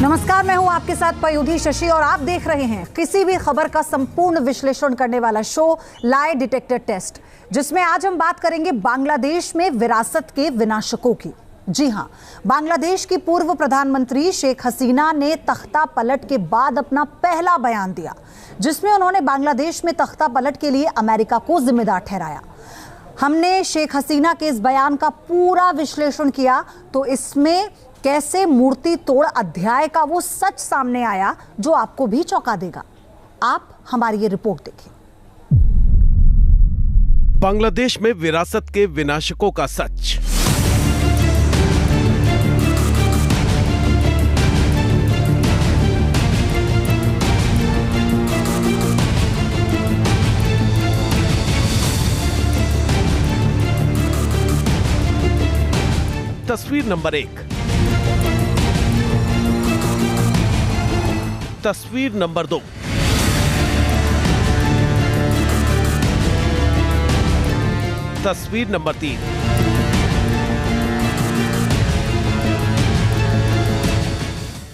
नमस्कार, मैं हूं आपके साथ पयुधी शशि और आप देख रहे हैं किसी भी खबर का संपूर्ण विश्लेषण करने वाला शो लाई डिटेक्टर टेस्ट, जिसमें आज हम बात करेंगे बांग्लादेश में विरासत के विनाशकों की। जी हां, बांग्लादेश की पूर्व प्रधानमंत्री शेख हसीना ने तख्ता पलट के बाद अपना पहला बयान दिया, जिसमें उन्होंने बांग्लादेश में तख्ता पलट के लिए अमेरिका को जिम्मेदार ठहराया। हमने शेख हसीना के इस बयान का पूरा विश्लेषण किया, तो इसमें कैसे मूर्ति तोड़ अध्याय का वो सच सामने आया जो आपको भी चौंका देगा। आप हमारी ये रिपोर्ट देखिए। बांग्लादेश में विरासत के विनाशकों का सच। तस्वीर नंबर 1, तस्वीर नंबर 2, तस्वीर नंबर 3,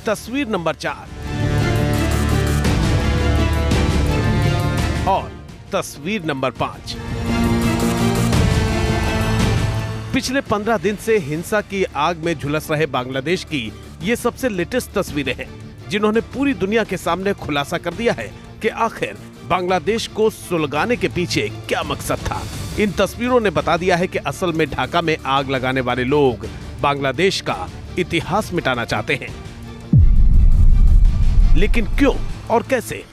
तस्वीर नंबर 4 और तस्वीर नंबर 5। पिछले 15 दिन से हिंसा की आग में झुलस रहे बांग्लादेश की ये सबसे लेटेस्ट तस्वीरें हैं, जिन्होंने पूरी दुनिया के सामने खुलासा कर दिया है कि आखिर बांग्लादेश को सुलगाने के पीछे क्या मकसद था। इन तस्वीरों ने बता दिया है कि असल में ढाका में आग लगाने वाले लोग बांग्लादेश का इतिहास मिटाना चाहते हैं, लेकिन क्यों और कैसे?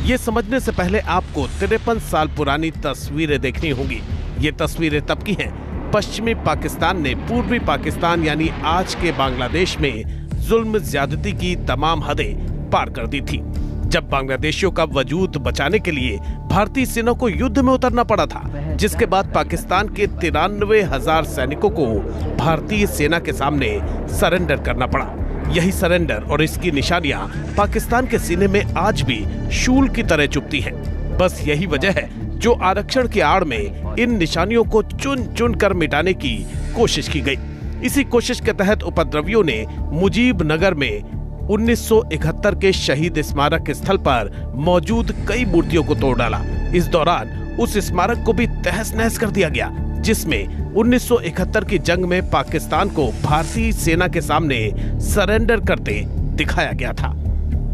ये समझने से पहले आपको 53 साल पुरानी तस्वीरें देखनी होंगी। ये तस्वीरें तब की हैं पश्चिमी पाकिस्तान ने पूर्वी पाकिस्तान यानी आज के बांग्लादेश में जुल्म ज्यादती की तमाम हदें पार कर दी थी, जब बांग्लादेशियों का वजूद बचाने के लिए भारतीय सेना को युद्ध में उतरना पड़ा था, जिसके बाद पाकिस्तान के 93,000 सैनिकों को भारतीय सेना के सामने सरेंडर करना पड़ा। यही सरेंडर और इसकी निशानियां पाकिस्तान के सीने में आज भी शूल की तरह चुभती हैं। बस यही वजह है जो आरक्षण की आड़ में इन निशानियों को चुन चुन कर मिटाने की कोशिश की गई। इसी कोशिश के तहत उपद्रवियों ने मुजीब नगर में 1971 के शहीद स्मारक स्थल पर मौजूद कई मूर्तियों को तोड़ डाला। इस दौरान उस स्मारक को भी तहस नहस कर दिया गया, जिसमें 1971 की जंग में पाकिस्तान को भारतीय सेना के सामने सरेंडर करते दिखाया गया था।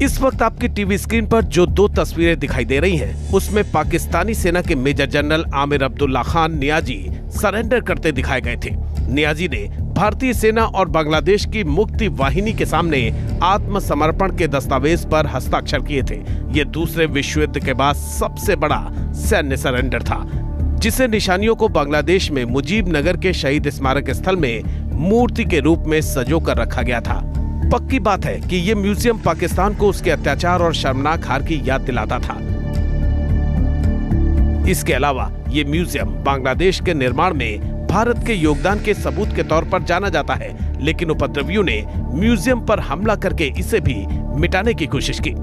इस वक्त आपकी टीवी स्क्रीन पर जो 2 तस्वीरें दिखाई दे रही हैं, उसमें पाकिस्तानी सेना के major general Amir Abdullah Khan Niazi surrender करते दिखाए गए थे। नियाजी ने भारतीय सेना और बांग्लादेश की मुक्ति वाहिनी के सामने आत्मसमर्पण के दस्तावेज पर हस्ताक्षर किए थे। ये दूसरे विश्व युद्ध के बाद सबसे बड़ा सैन्य सरेंडर था, जिसे निशानियों को बांग्लादेश में मुजीब नगर के शहीद स्मारक स्थल में मूर्ति के रूप में संजो कर रखा गया था। पक्की बात है कि ये म्यूजियम पाकिस्तान को उसके अत्याचार और शर्मनाक हार की याद दिलाता था। इसके अलावा ये म्यूजियम बांग्लादेश के निर्माण में भारत के योगदान के सबूत के तौर पर जाना जाता है, लेकिन उपद्रवियों ने म्यूजियम पर हमला करके इसे भी मिटाने की कोशिश की।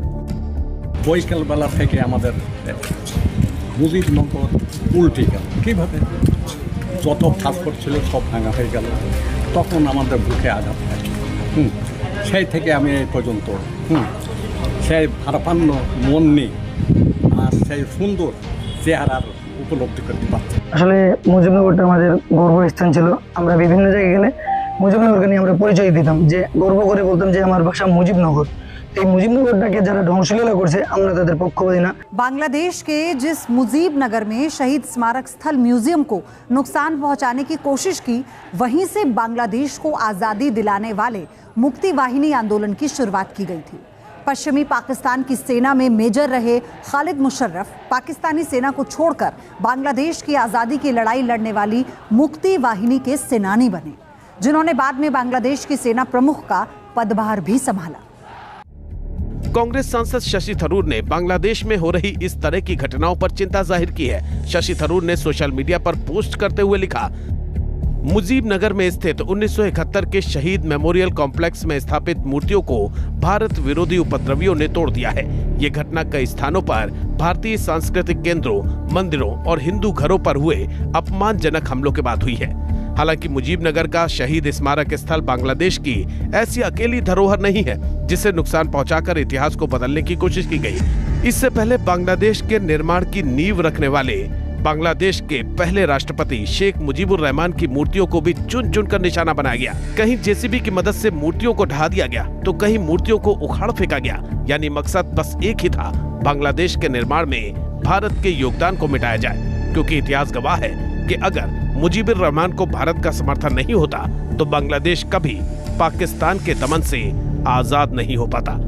মুজিবনগর উল্টে গেল কিভাবে? যত ঠাকুর ছিল সব ভাঙা হয়ে গেল, তখন আমাদের বুকে আঘাত হয়। সেই থেকে আমি এই পর্যন্ত সেই ভারাপান্ন মন নিয়ে আর সেই সুন্দর চেহারার উপলব্ধি করতে পারছি। আসলে মুজিবনগরটা আমাদের গর্বস্থান ছিল। আমরা বিভিন্ন জায়গায় গেলে মুজিবনগরকে নিয়ে আমরা পরিচয় দিতাম, যে গর্ব করে বলতাম যে আমার বাসা মুজিবনগর। बांग्लादेश के जिस मुजीब नगर में शहीद स्मारक स्थल म्यूजियम को नुकसान पहुंचाने की कोशिश की, वहीं से बांग्लादेश को आजादी दिलाने वाले मुक्ति वाहिनी आंदोलन की शुरुआत की गई थी। पश्चिमी पाकिस्तान की सेना में मेजर रहे खालिद मुशर्रफ पाकिस्तानी सेना को छोड़कर बांग्लादेश की आजादी की लड़ाई लड़ने वाली मुक्ति वाहिनी के सेनानी बने, जिन्होंने बाद में बांग्लादेश की सेना प्रमुख का पदभार भी संभाला। कांग्रेस सांसद शशि थरूर ने बांग्लादेश में हो रही इस तरह की घटनाओं पर चिंता जाहिर की है। शशि थरूर ने सोशल मीडिया पर पोस्ट करते हुए लिखा, मुजीब नगर में स्थित 1971 के शहीद मेमोरियल कॉम्प्लेक्स में स्थापित मूर्तियों को भारत विरोधी उपद्रवियों ने तोड़ दिया है। ये घटना कई स्थानों पर भारतीय सांस्कृतिक केंद्रों, मंदिरों और हिंदू घरों पर हुए अपमानजनक हमलों के बाद हुई है। हालांकि मुजीबनगर का शहीद स्मारक स्थल बांग्लादेश की ऐसी अकेली धरोहर नहीं है जिसे नुकसान पहुंचाकर इतिहास को बदलने की कोशिश की गई। इससे पहले बांग्लादेश के निर्माण की नींव रखने वाले बांग्लादेश के पहले राष्ट्रपति शेख मुजीबुर रहमान की मूर्तियों को भी चुन चुन कर निशाना बनाया गया। कहीं जेसीबी की मदद से मूर्तियों को ढहा दिया गया तो कहीं मूर्तियों को उखाड़ फेंका गया। यानी मकसद बस एक ही था, बांग्लादेश के निर्माण में भारत के योगदान को मिटाया जाए। क्योंकि इतिहास गवाह है कि अगर मुजीबुर रहमान को भारत का समर्थन नहीं होता तो बांग्लादेश कभी पाकिस्तान के दमन से आजाद नहीं हो पाता।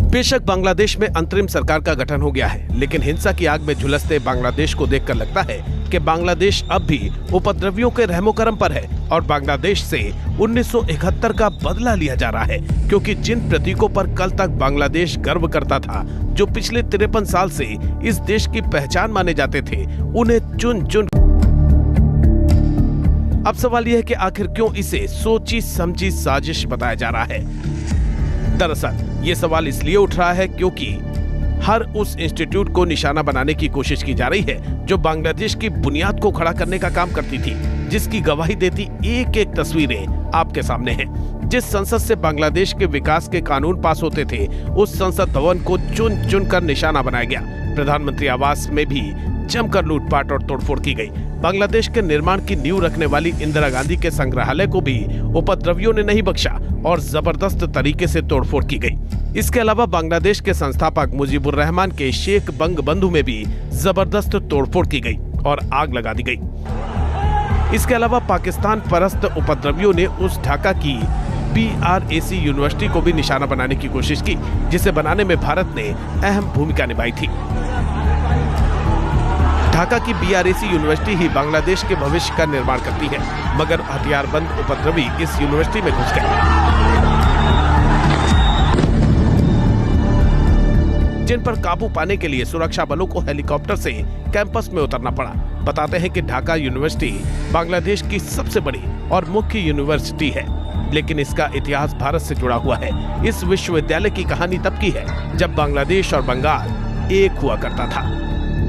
बेशक बांग्लादेश में अंतरिम सरकार का गठन हो गया है, लेकिन हिंसा की आग में झुलसते बांग्लादेश को देखकर लगता है कि बांग्लादेश अब भी उपद्रवियों के रहमोकरम पर है और बांग्लादेश से 1971 का बदला लिया जा रहा है। क्योंकि जिन प्रतीकों पर कल तक बांग्लादेश गर्व करता था, जो पिछले 53 साल से इस देश की पहचान माने जाते थे, उन्हें चुन चुन। अब सवाल यह है कि आखिर क्यों इसे सोची समझी साजिश बताया जा रहा है। दरअसल ये सवाल इसलिए उठ रहा है क्योंकि हर उस इंस्टीट्यूट को निशाना बनाने की कोशिश की जा रही है जो बांग्लादेश की बुनियाद को खड़ा करने का काम करती थी, जिसकी गवाही देती एक एक तस्वीरें आपके सामने हैं। जिस संसद से बांग्लादेश के विकास के कानून पास होते थे, उस संसद भवन को चुन चुन कर निशाना बनाया गया। प्रधानमंत्री आवास में भी जमकर लूटपाट और तोड़फोड़ की गई। बांग्लादेश के निर्माण की नींव रखने वाली इंदिरा गांधी के संग्रहालय को भी उपद्रवियों ने नहीं बख्शा और जबरदस्त तरीके से तोड़फोड़ की गई। इसके अलावा बांग्लादेश के संस्थापक मुजीबुर रहमान के शेख बंगबंधु में भी जबरदस्त तोड़फोड़ की गई और आग लगा दी गई। इसके अलावा पाकिस्तान परस्त उपद्रवियों ने उस ढाका की BRAC यूनिवर्सिटी को भी निशाना बनाने की कोशिश की, जिसे बनाने में भारत ने अहम भूमिका निभाई थी। ढाका की BRAC यूनिवर्सिटी ही बांग्लादेश के भविष्य का निर्माण करती है, मगर हथियारबंद उपद्रवी इस यूनिवर्सिटी में घुस गए, जिन पर काबू पाने के लिए सुरक्षा बलों को हेलीकॉप्टर से कैंपस में उतरना पड़ा। बताते हैं कि ढाका यूनिवर्सिटी बांग्लादेश की सबसे बड़ी और मुख्य यूनिवर्सिटी है, लेकिन इसका इतिहास भारत से जुड़ा हुआ है। इस विश्वविद्यालय की कहानी तब की है जब बांग्लादेश और बंगाल एक हुआ करता था।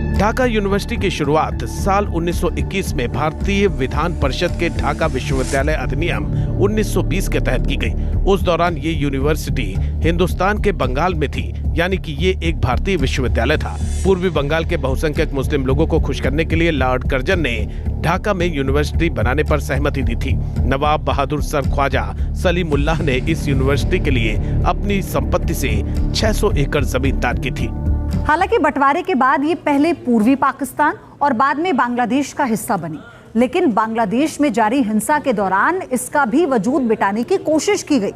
ढाका यूनिवर्सिटी की शुरुआत साल 1921 में भारतीय विधान परिषद के ढाका विश्वविद्यालय अधिनियम 1920 के तहत की गई। उस दौरान ये यूनिवर्सिटी हिंदुस्तान के बंगाल में थी, यानी कि ये एक भारतीय विश्वविद्यालय था। पूर्वी बंगाल के बहुसंख्यक मुस्लिम लोगों को खुश करने के लिए लॉर्ड कर्जन ने ढाका में यूनिवर्सिटी बनाने पर सहमति दी थी। नवाब बहादुर सर ख्वाजा सलीमुल्लाह ने इस यूनिवर्सिटी के लिए अपनी संपत्ति से 600 एकड़ जमीन दान की थी। हालांकि बंटवारे के बाद ये पहले पूर्वी पाकिस्तान और बाद में बांग्लादेश का हिस्सा बनी, लेकिन बांग्लादेश में जारी हिंसा के दौरान इसका भी वजूद मिटाने की कोशिश की गई।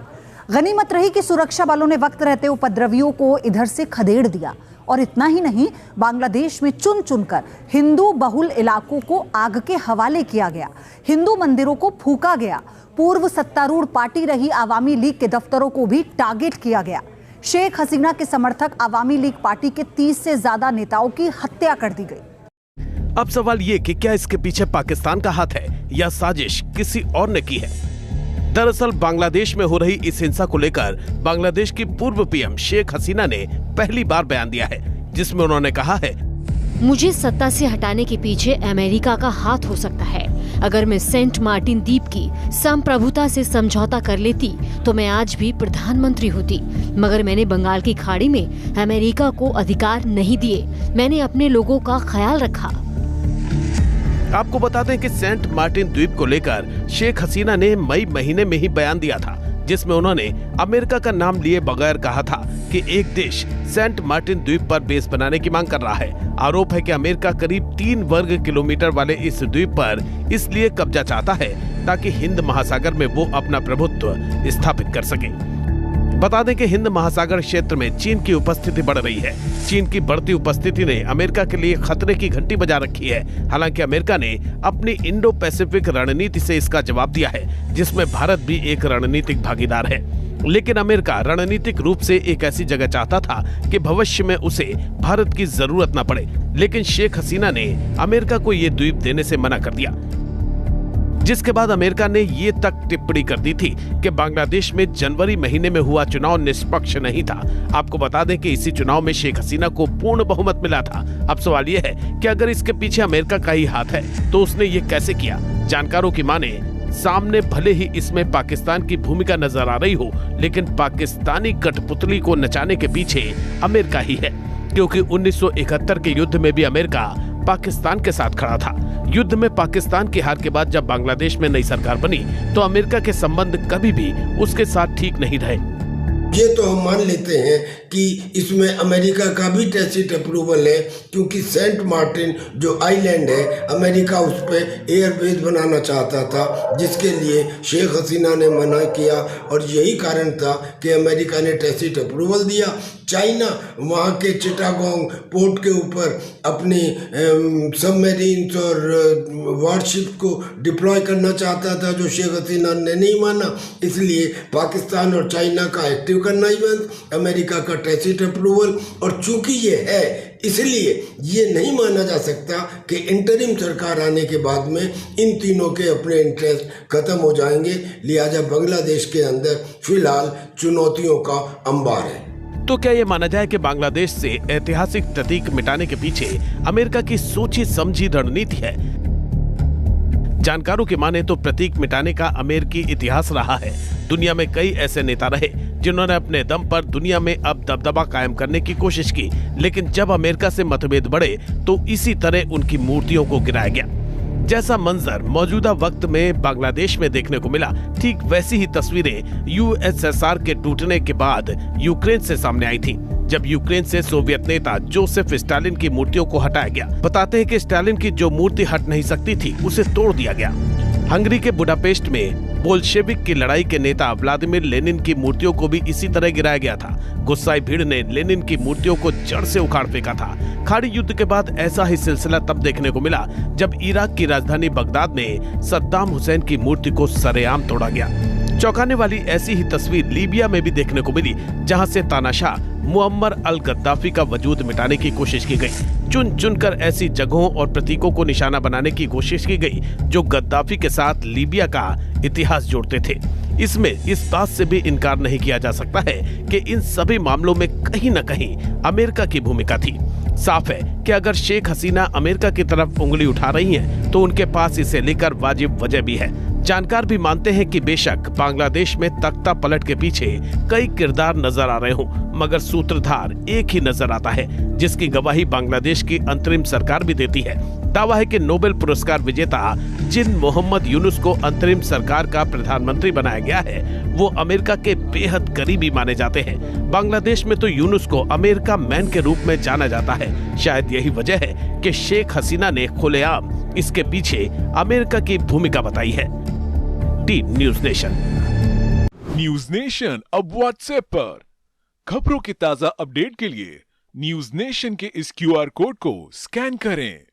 गनीमत रही कि सुरक्षा बलों ने वक्त रहते उपद्रवियों को इधर से खदेड़ दिया। और इतना ही नहीं, बांग्लादेश में चुन चुनकर हिंदू बहुल इलाकों को आग के हवाले किया गया, हिंदू मंदिरों को फूका गया, पूर्व सत्तारूढ़ पार्टी रही आवामी लीग के दफ्तरों को भी टारगेट किया गया। शेख हसीना के समर्थक आवामी लीग पार्टी के 30 से ज्यादा नेताओं की हत्या कर दी गई। अब सवाल ये कि क्या इसके पीछे पाकिस्तान का हाथ है या साजिश किसी और ने की है? दरअसल बांग्लादेश में हो रही इस हिंसा को लेकर बांग्लादेश की पूर्व PM शेख हसीना ने पहली बार बयान दिया है, जिसमें उन्होंने कहा है, मुझे सत्ता से हटाने के पीछे अमेरिका का हाथ हो सकता है। अगर मैं सेंट मार्टिन द्वीप की संप्रभुता से समझौता कर लेती तो मैं आज भी प्रधानमंत्री होती, मगर मैंने बंगाल की खाड़ी में अमेरिका को अधिकार नहीं दिए। मैंने अपने लोगों का ख्याल रखा। आपको बता दें कि सेंट मार्टिन द्वीप को लेकर शेख हसीना ने मई महीने में ही बयान दिया था, जिसमें उन्होंने अमेरिका का नाम लिए बगैर कहा था कि एक देश सेंट मार्टिन द्वीप पर बेस बनाने की मांग कर रहा है। आरोप है कि अमेरिका करीब 3 वर्ग किलोमीटर वाले इस द्वीप पर इसलिए कब्जा चाहता है ताकि हिंद महासागर में वो अपना प्रभुत्व स्थापित कर सके। बता दें कि हिंद महासागर क्षेत्र में चीन की उपस्थिति बढ़ रही है। चीन की बढ़ती उपस्थिति ने अमेरिका के लिए खतरे की घंटी बजा रखी है। हालांकि अमेरिका ने अपनी इंडो पैसिफिक रणनीति से इसका जवाब दिया है, जिसमें भारत भी एक रणनीतिक भागीदार है। लेकिन अमेरिका रणनीतिक रूप से एक ऐसी जगह चाहता था कि भविष्य में उसे भारत की जरूरत न पड़े, लेकिन शेख हसीना ने अमेरिका को ये द्वीप देने से मना कर दिया। जिसके बाद अमेरिका ने ये तक टिप्पणी कर दी थी कि बांग्लादेश में जनवरी महीने में हुआ चुनाव निष्पक्ष नहीं था। आपको बता दें कि इसी चुनाव में शेख हसीना को पूर्ण बहुमत मिला था। अब सवाल यह है कि अगर इसके पीछे अमेरिका का ही हाथ है तो उसने ये कैसे किया। जानकारों की माने सामने भले ही इसमें पाकिस्तान की भूमिका नजर आ रही हो, लेकिन पाकिस्तानी कठपुतली को नचाने के पीछे अमेरिका ही है, क्योंकि 1971 के युद्ध में भी अमेरिका पाकिस्तान के साथ खड़ा था। युद्ध में पाकिस्तान की हार के बाद जब बांग्लादेश में नई सरकार बनी तो अमेरिका के संबंध कभी भी उसके साथ ठीक नहीं रहे। ये तो हम मान लेते हैं कि इसमें अमेरिका का भी टैसिट अप्रूवल है, क्योंकि सेंट मार्टिन जो आइलैंड है, अमेरिका उस पर एयरबेस बनाना चाहता था, जिसके लिए शेख हसीना ने मना किया और यही कारण था कि अमेरिका ने टैसिट अप्रूवल दिया। चाइना वहाँ के चिटागोंग पोर्ट के ऊपर अपनी सबमरीन्स और वारशिप को डिप्लॉय करना चाहता था, जो शेख हसीना ने नहीं माना। इसलिए पाकिस्तान और चाइना का एक्टिव करना ही बंद, अमेरिका का टैसिट अप्रूवल। और चूंकि ये है, इसलिए ये नहीं माना जा सकता कि इंटरिम सरकार आने के बाद में इन तीनों के अपने इंटरेस्ट खत्म हो जाएंगे। लिहाजा बांग्लादेश के अंदर फिलहाल चुनौतियों का अंबार है। तो क्या ये माना जाए कि बांग्लादेश से ऐतिहासिक प्रतीक मिटाने के पीछे अमेरिका की सोची समझी रणनीति है? जानकारों की माने तो प्रतीक मिटाने का अमेरिकी इतिहास रहा है। दुनिया में कई ऐसे नेता रहे जिन्होंने अपने दम पर दुनिया में अब दबदबा कायम करने की कोशिश की, लेकिन जब अमेरिका से मतभेद बढ़े तो इसी तरह उनकी मूर्तियों को गिराया गया। जैसा मंजर मौजूदा वक्त में बांग्लादेश में देखने को मिला, ठीक वैसी ही तस्वीरें यूएसएसआर के टूटने के बाद यूक्रेन से सामने आई थी, जब यूक्रेन से सोवियत नेता जोसेफ स्टालिन की मूर्तियों को हटाया गया। बताते हैं कि स्टालिन की जो मूर्ति हट नहीं सकती थी, उसे तोड़ दिया गया। हंगरी के बुडापेस्ट में बोल्शेविक की लड़ाई के नेता व्लादिमीर लेनिन की मूर्तियों को भी इसी तरह गिराया गया था। गुस्साई भीड़ ने लेनिन की मूर्तियों को जड़ से उखाड़ फेंका था। खाड़ी युद्ध के बाद ऐसा ही सिलसिला तब देखने को मिला जब इराक की राजधानी बगदाद में सद्दाम हुसैन की मूर्ति को सरेआम तोड़ा गया। चौंकाने वाली ऐसी ही तस्वीर लीबिया में भी देखने को मिली, जहां से तानाशाह मुअम्मर अल गद्दाफी का वजूद मिटाने की कोशिश की गई। चुन चुनकर ऐसी जगहों और प्रतीकों को निशाना बनाने की कोशिश की गई जो गद्दाफी के साथ लीबिया का इतिहास जोड़ते थे। इसमें इस बात से भी इनकार नहीं किया जा सकता है कि इन सभी मामलों में कहीं न कहीं अमेरिका की भूमिका थी। साफ है कि अगर शेख हसीना अमेरिका की तरफ उंगली उठा रही हैं, तो उनके पास इसे लेकर वाजिब वजह भी है। जानकार भी मानते हैं कि बेशक बांग्लादेश में तख्ता पलट के पीछे कई किरदार नजर आ रहे हों, मगर सूत्रधार एक ही नजर आता है, जिसकी गवाही बांग्लादेश की अंतरिम सरकार भी देती है। दावा है कि नोबेल पुरस्कार विजेता जिन मोहम्मद यूनुस को अंतरिम सरकार का प्रधानमंत्री बनाया गया है, वो अमेरिका के बेहद करीबी माने जाते हैं। बांग्लादेश में तो यूनुस को अमेरिका मैन के रूप में जाना जाता है। शायद यही वजह है कि शेख हसीना ने खुलेआम इसके पीछे अमेरिका की भूमिका बताई है। T news nation. News nation अब व्हाट्सएप पर खबरों की ताजा अपडेट के लिए न्यूज नेशन के इस QR कोड को स्कैन करें।